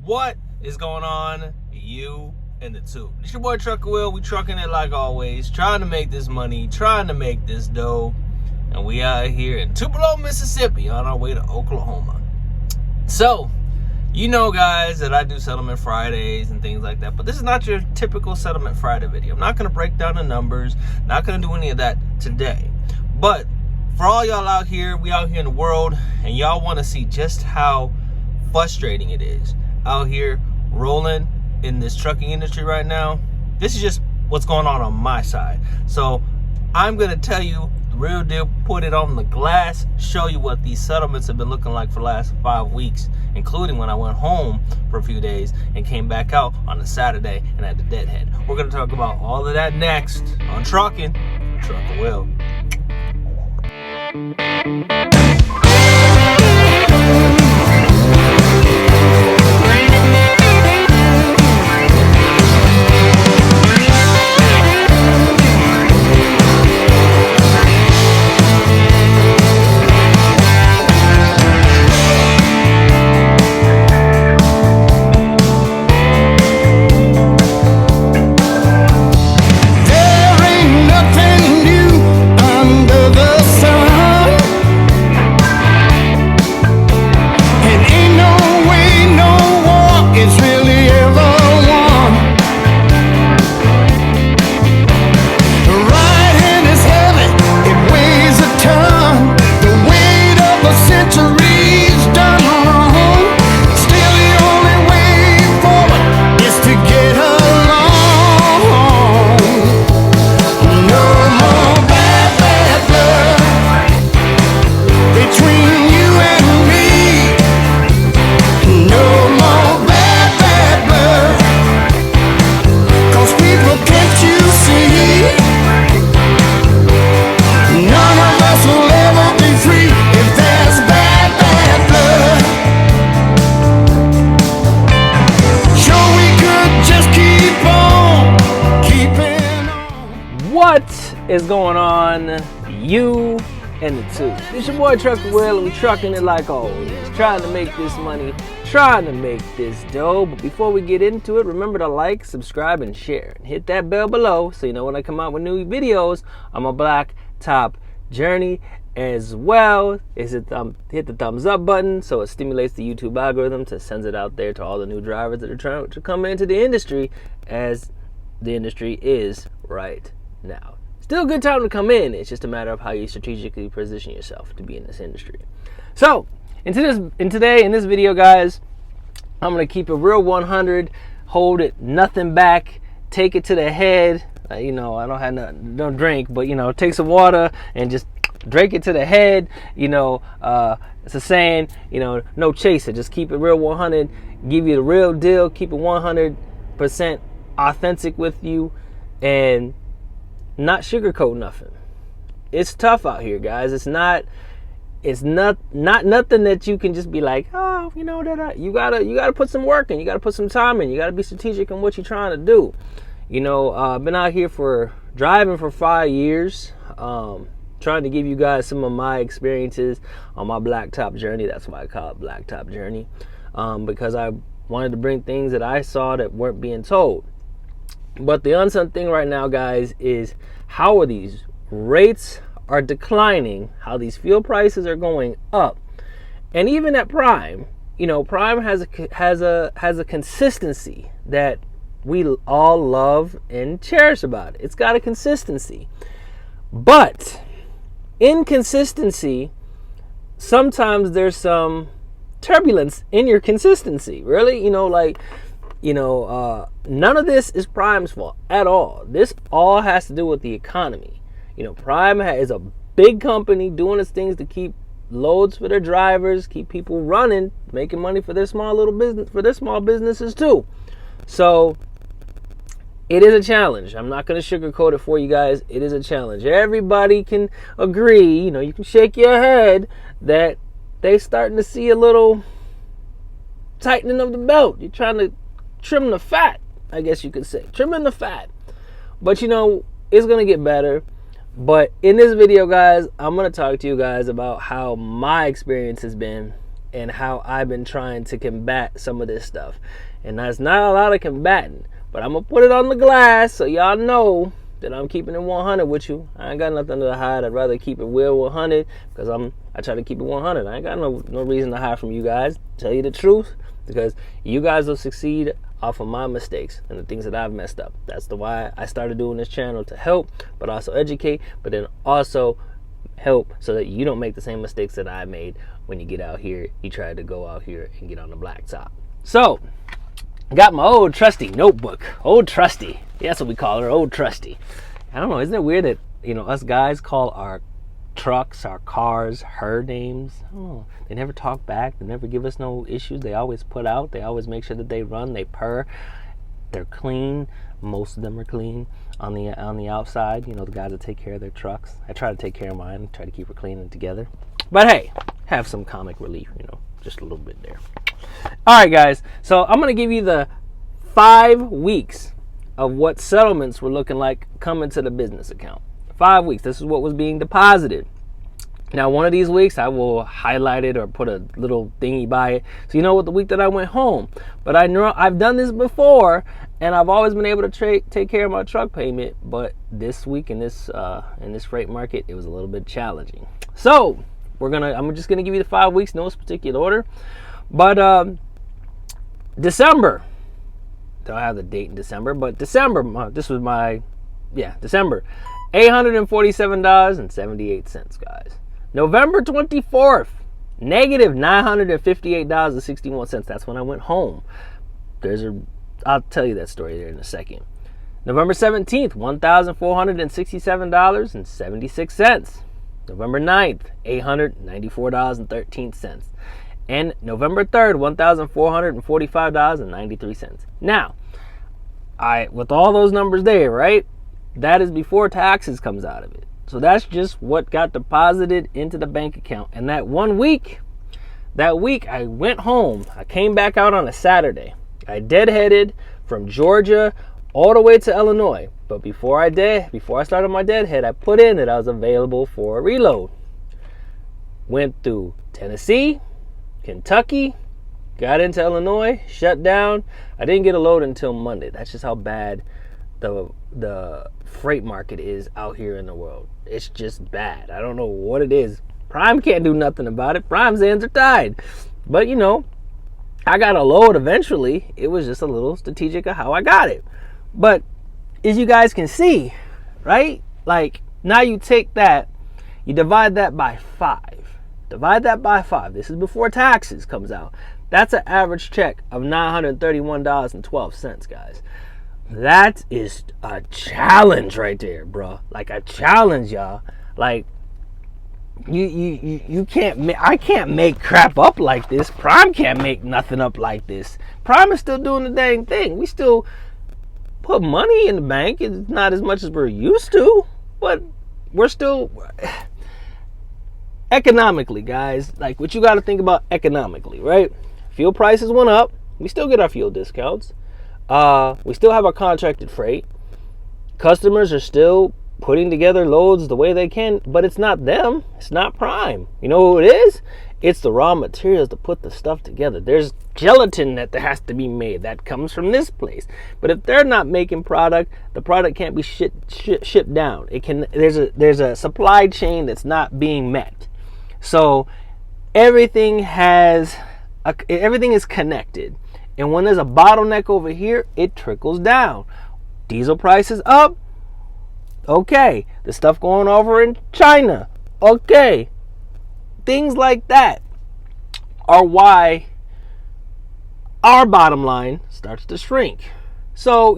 What is going on, you and the two? It's your boy Trucker Will. We trucking it like always, trying to make this money, trying to make this dough, and we out here in Tupelo, Mississippi, on our way to Oklahoma. So, you know, guys, that I do settlement Fridays and things like that, but this is not your typical settlement Friday video. I'm not going to break down the numbers, not going to do any of that today. But for all y'all out here, we out here in the world, and y'all want to see just how frustrating it is out here rolling in this trucking industry right now. This is just what's going on my side. So I'm going to tell you the real deal, put it on the glass, show you what these settlements have been looking like for the last 5 weeks, including when I went home for a few days and came back out on a Saturday and at the deadhead. We're going to talk about all of that next on Trucking for Trucker Will. Is going on, you and the two? It's your boy Trucker Will, and we trucking it like always, trying to make this money, trying to make this dough. But before we get into it, remember to like, subscribe, and share, and hit that bell below so you know when I come out with new videos on my black top journey. As well as hit the thumbs up button so it stimulates the YouTube algorithm to send it out there to all the new drivers that are trying to come into the industry, as the industry is right now. Still a good time to come in. It's just a matter of how you strategically position yourself to be in this industry. So, in this video, guys, I'm going to keep it real 100, hold it, nothing back, take it to the head. You know, I don't have nothing, don't drink, but, you know, take some water and just drink it to the head. You know, it's a saying, you know, no chaser. Just keep it real 100, give you the real deal, keep it 100% authentic with you, and not sugarcoat nothing. It's tough out here, guys. It's not nothing that you can just be like, oh, you know, that you gotta put some work in, you gotta put some time in, you gotta be strategic in what you're trying to do. You know, I've been out here driving for 5 years, trying to give you guys some of my experiences on my blacktop journey. That's why I call it blacktop journey, because I wanted to bring things that I saw that weren't being told. But the unsung thing right now, guys, is how are these rates are declining, how these fuel prices are going up. And even at Prime, you know, Prime has a consistency that we all love and cherish about it. It's got a consistency. But inconsistency, sometimes there's some turbulence in your consistency. Really, you know, like, you know, none of this is Prime's fault at all. This all has to do with the economy. You know, Prime is a big company doing its things to keep loads for their drivers, keep people running, making money for their small businesses too. So it is a challenge. I'm not going to sugarcoat it for you guys. It is a challenge. Everybody can agree, you know, you can shake your head that they starting to see a little tightening of the belt. You're trying to trim the fat, I guess you could say. Trimming the fat. But, you know, it's going to get better. But in this video, guys, I'm going to talk to you guys about how my experience has been and how I've been trying to combat some of this stuff. And there's not a lot of combating, but I'm gonna put it on the glass so y'all know that I'm keeping it 100 with you. I ain't got nothing to hide. I'd rather keep it real 100 because I try to keep it 100. I ain't got no reason to hide from you guys. Tell you the truth, because you guys will succeed off of my mistakes and the things that I've messed up. That's the why I started doing this channel, to help, but also educate, but then also help so that you don't make the same mistakes that I made when you get out here. You try to go out here and get on the blacktop. So, I got my old trusty notebook. Old trusty. That's what we call her, old trusty. I don't know, isn't it weird that, us guys call our trucks, our cars, her names? I don't know. They never talk back. They never give us no issues. They always put out. They always make sure that they run. They purr. They're clean. Most of them are clean on the outside. The guys that take care of their trucks. I try to take care of mine. Try to keep her clean and together. But hey, have some comic relief, just a little bit there. All right, guys. So I'm going to give you the 5 weeks of what settlements were looking like coming to the business account. 5 weeks. This is what was being deposited. Now, one of these weeks, I will highlight it or put a little thingy by it, so you know what the week that I went home. But I know I've done this before, and I've always been able to take care of my truck payment. But this week in this freight market, it was a little bit challenging. So I'm just gonna give you the 5 weeks, no particular order. But December. Don't have the date in December, but December. This was December. $847.78, guys. November 24th, negative $958.61. That's when I went home. I'll tell you that story there in a second. November 17th, $1,467.76. November 9th, $894.13. And November 3rd, $1,445.93. Now, with all those numbers there, right? That is before taxes comes out of it. So that's just what got deposited into the bank account. And that week I went home. I came back out on a Saturday. I deadheaded from Georgia all the way to Illinois. But before I started my deadhead, I put in that I was available for a reload. Went through Tennessee, Kentucky, got into Illinois, shut down. I didn't get a load until Monday. That's just how bad the freight market is out here in the world. It's just bad. I don't know what it is. Prime can't do nothing about it. Prime's hands are tied. But I got a load eventually. It was just a little strategic of how I got it. But as you guys can see, right? Like, now you take that, you divide that by 5. Divide that by 5. This is before taxes comes out. That's an average check of $931.12, guys. That is a challenge right there, bro. Like a challenge, y'all. Like you can't. I can't make crap up like this. Prime can't make nothing up like this. Prime is still doing the dang thing. We still put money in the bank. It's not as much as we're used to, but we're still economically, guys. Like what you got to think about economically, right? Fuel prices went up. We still get our fuel discounts. We still have our contracted freight. Customers are still putting together loads the way they can, but it's not them. It's not Prime. You know who it is? It's the raw materials to put the stuff together. There's gelatin that has to be made. That comes from this place. But if they're not making product, the product can't be shipped down. There's a supply chain that's not being met. So everything is connected. And when there's a bottleneck over here, it trickles down. Diesel prices up. Okay. The stuff going over in China. Okay. Things like that are why our bottom line starts to shrink. So,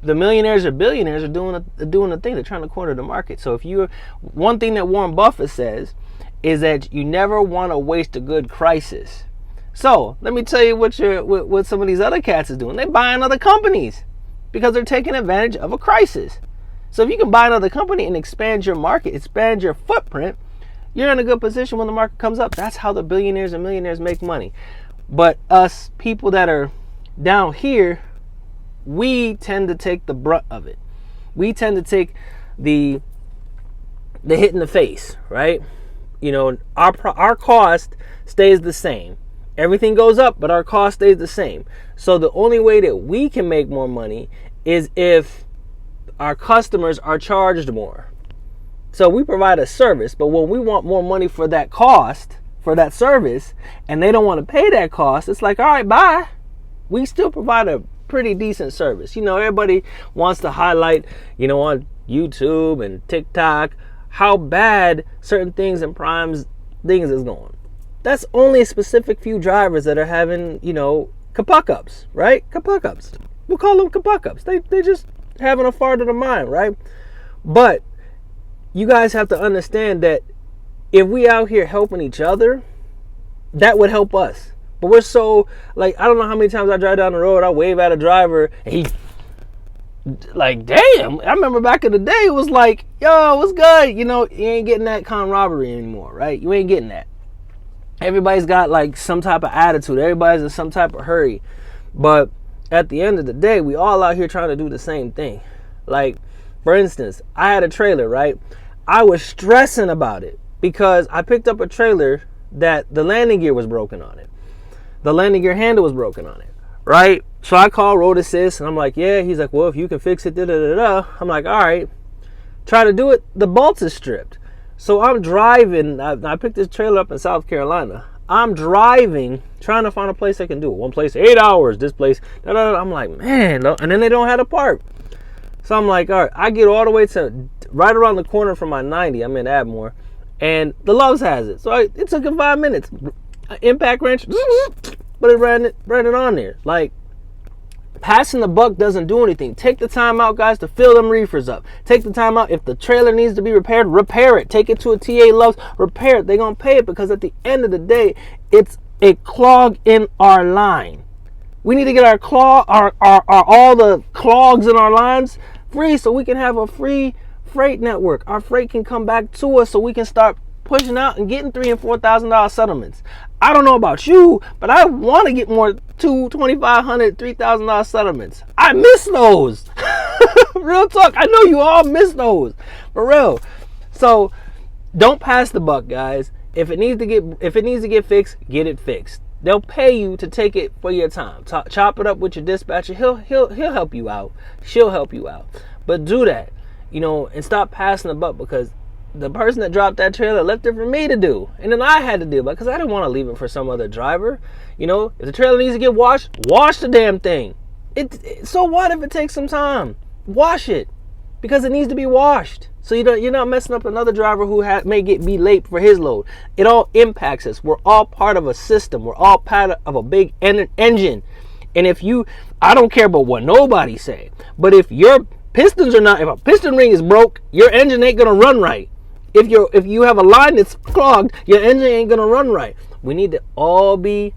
the millionaires or billionaires are doing the thing. They're trying to corner the market. So one thing that Warren Buffett says is that you never want to waste a good crisis. So let me tell you what some of these other cats is doing. They're buying other companies because they're taking advantage of a crisis. So if you can buy another company and expand your market, expand your footprint, you're in a good position when the market comes up. That's how the billionaires and millionaires make money. But us people that are down here, we tend to take the brunt of it. We tend to take the hit in the face, right? Our cost stays the same. Everything goes up, but our cost stays the same. So the only way that we can make more money is if our customers are charged more. So we provide a service, but when we want more money for that cost, for that service, and they don't want to pay that cost, it's like, all right, bye. We still provide a pretty decent service. You know, everybody wants to highlight, you know, on YouTube and TikTok, how bad certain things and Prime's things is going. That's only a specific few drivers that are having, you know, kapuck-ups, right? Kapuck-ups. We'll call them kapuck-ups. They just having a fart of the mind, right? But you guys have to understand that if we out here helping each other, that would help us. But we're so, like, I don't know how many times I drive down the road, I wave at a driver, and he, like, damn. I remember back in the day, it was like, yo, what's good? You know, you ain't getting that camaraderie anymore, right? You ain't getting that. Everybody's got, like, some type of attitude. Everybody's in some type of hurry. But at the end of the day, we all out here trying to do the same thing. Like, for instance, I had a trailer, right? I was stressing about it because I picked up a trailer that the landing gear was broken on it. The landing gear handle was broken on it, right? So I called Road Assist, and I'm like, yeah. He's like, well, if you can fix it, da-da-da-da. I'm like, all right. Try to do it. The bolts is stripped. So I'm driving. I picked this trailer up in South Carolina. I'm driving, trying to find a place I can do it. One place, 8 hours. This place, da-da-da. I'm like, man. No. And then they don't have a part. So I'm like, all right. I get all the way to right around the corner from my 90. I'm in Admore. And the Loves has it. So it took it 5 minutes. Impact wrench, but it ran it on there. Like, passing the buck doesn't do anything. Take the time out, guys, to fill them reefers up. Take the time out. If the trailer needs to be repaired, repair it. Take it to a TA Loves, repair it. They're going to pay it because at the end of the day, it's a clog in our line. We need to get all the clogs in our lines free so we can have a free freight network. Our freight can come back to us so we can start pushing out and getting $3,000 and $4,000 settlements. I don't know about you, but I want to get more $2,500, $3,000 settlements. I miss those. Real talk. I know you all miss those. For real. So don't pass the buck, guys. If it needs to get fixed, get it fixed. They'll pay you to take it for your time. Chop it up with your dispatcher. He'll help you out. She'll help you out. But do that, you know, and stop passing the buck, because the person that dropped that trailer left it for me to do. And then I had to do it because I didn't want to leave it for some other driver. You know, if the trailer needs to get washed, wash the damn thing. So what if it takes some time? Wash it, because it needs to be washed. So you're not messing up another driver who may be late for his load. It all impacts us. We're all part of a system. We're all part of a big engine. And I don't care about what nobody say, but if your pistons are not, if a piston ring is broke, your engine ain't gonna run right. If you have a line that's clogged, your engine ain't gonna run right. We need to all be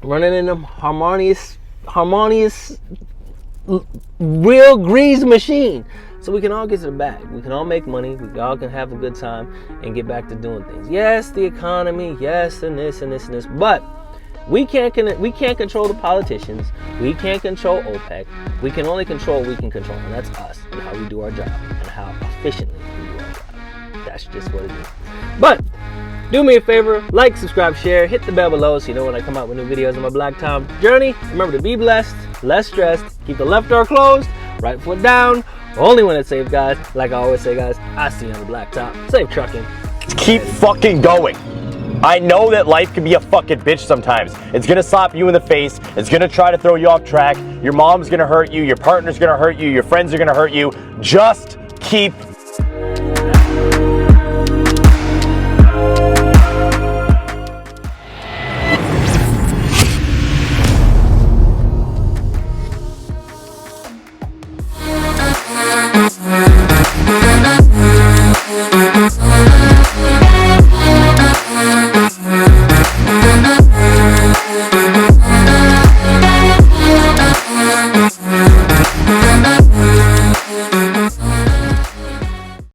running in a harmonious, real grease machine, so we can all get to the bag. We can all make money. We all can have a good time and get back to doing things. Yes, the economy. Yes, and this and this and this. But we can't control the politicians. We can't control OPEC. We can only control what we can control, and that's us and how we do our job and how efficiently we do our job. That's just what it is. But do me a favor, like, subscribe, share, hit the bell below so you know when I come out with new videos on my Black Time journey. Remember to be blessed, less stressed, keep the left door closed, right foot down, only when it's safe, guys. Like I always say, guys, I see you on the Black Top. Safe trucking. Keep fucking going. I know that life can be a fucking bitch sometimes. It's gonna slap you in the face. It's gonna try to throw you off track. Your mom's gonna hurt you. Your partner's gonna hurt you. Your friends are gonna hurt you. Just keep